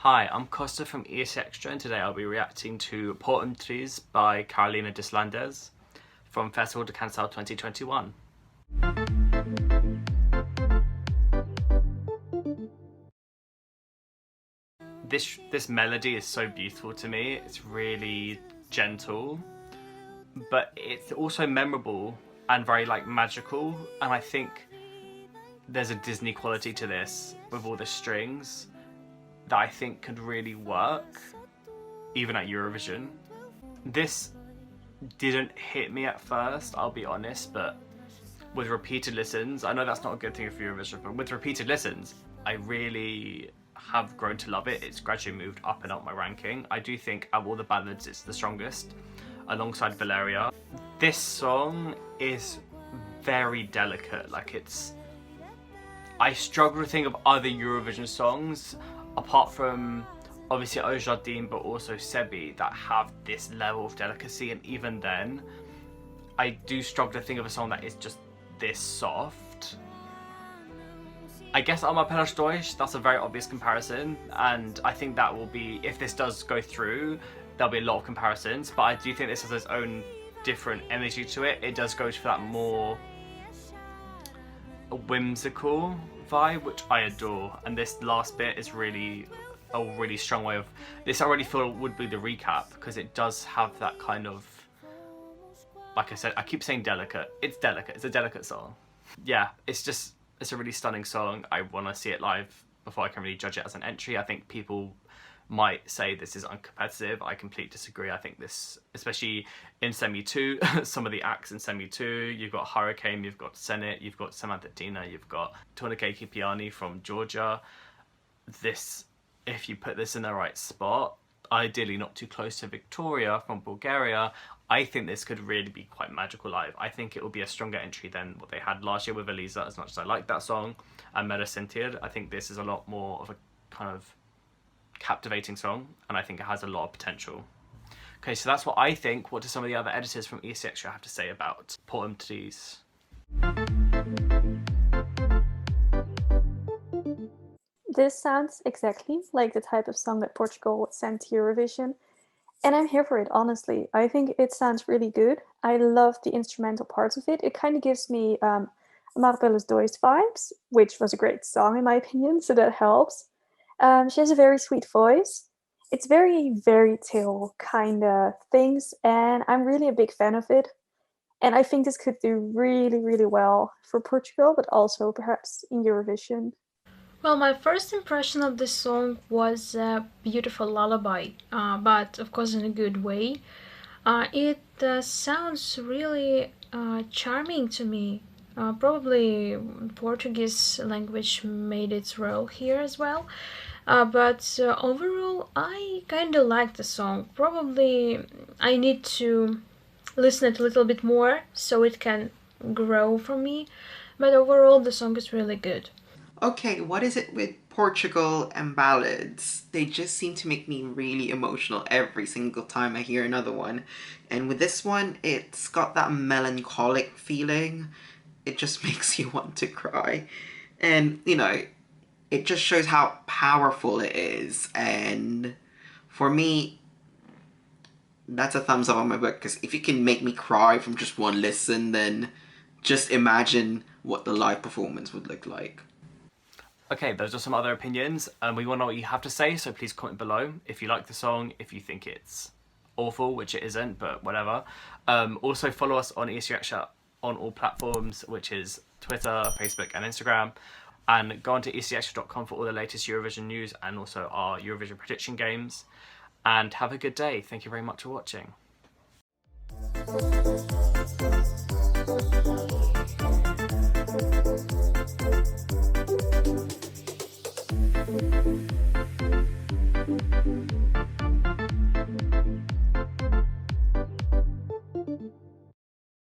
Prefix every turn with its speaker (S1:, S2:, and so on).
S1: Hi, I'm Costa from ESCXTRA and today I'll be reacting to Triz by Carolina Deslandes from Festival da Canção 2021. This melody is so beautiful to me. It's really gentle, but it's also memorable and very magical, and I think there's a Disney quality to this with all the strings that I think could really work even at Eurovision. This didn't hit me at first, I'll be honest, but with repeated listens, I know that's not a good thing for Eurovision, but with repeated listens, I really have grown to love it. It's gradually moved up and up my ranking. I do think of all the ballads, it's the strongest, alongside Valeria. This song is very delicate, I struggle to think of other Eurovision songs, apart from obviously Au Jardin, but also Sebi, that have this level of delicacy, and even then, I do struggle to think of a song that is just this soft. I guess Alma Pelas Deutsch, that's a very obvious comparison, and I think that will be, if this does go through, there'll be a lot of comparisons, but I do think this has its own different energy to it. It does go for that more whimsical vibe, which I adore, and this last bit is really a really strong way of this. I already feel would be the recap, because it does have that kind of, like I said, I keep saying delicate. It's delicate. It's a delicate song. Yeah, it's a really stunning song. I want to see it live before I can really judge it as an entry. I think people might say this is uncompetitive. I completely disagree. I think this, especially in Semi 2, some of the acts in Semi 2, you've got Hurricane, you've got Senate, you've got Samantha Dina, you've got Tonike Kipiani from Georgia. This, if you put this in the right spot, ideally not too close to Victoria from Bulgaria, I think this could really be quite magical live. I think it will be a stronger entry than what they had last year with Elisa, as much as I like that song, and Mera Sentir. I think this is a lot more of a kind of captivating song, and I think it has a lot of potential. Okay, so that's what I think. What do some of the other editors from ESCXTRA have to say about Triz?
S2: This sounds exactly like the type of song that Portugal would send to Eurovision, and I'm here for it, honestly. I think it sounds really good. I love the instrumental parts of it. It kind of gives me Amar Pelas Dois vibes, which was a great song in my opinion, so that helps. She has a very sweet voice. It's very fairy tale kind of things, and I'm really a big fan of it. And I think this could do really, really well for Portugal, but also perhaps in Eurovision.
S3: Well, my first impression of this song was a beautiful lullaby, but of course in a good way. It sounds really charming to me. Probably Portuguese language made its role here as well. But overall, I kinda like the song. Probably I need to listen it a little bit more so it can grow for me. But overall, the song is really good.
S4: Okay, what is it with Portugal and ballads? They just seem to make me really emotional every single time I hear another one. And with this one, it's got that melancholic feeling. It just makes you want to cry. And, it just shows how powerful it is. And for me, that's a thumbs up on my book, because if you can make me cry from just one listen, then just imagine what the live performance would look like.
S1: Okay, those are some other opinions, and we want to know what you have to say, so please comment below if you like the song, if you think it's awful, which it isn't, but whatever. Also follow us on ESCXTRA on all platforms, which is Twitter, Facebook and Instagram, and go on to ESCXTRA.com for all the latest Eurovision news and also our Eurovision prediction games. And have a good day. Thank you very much for watching.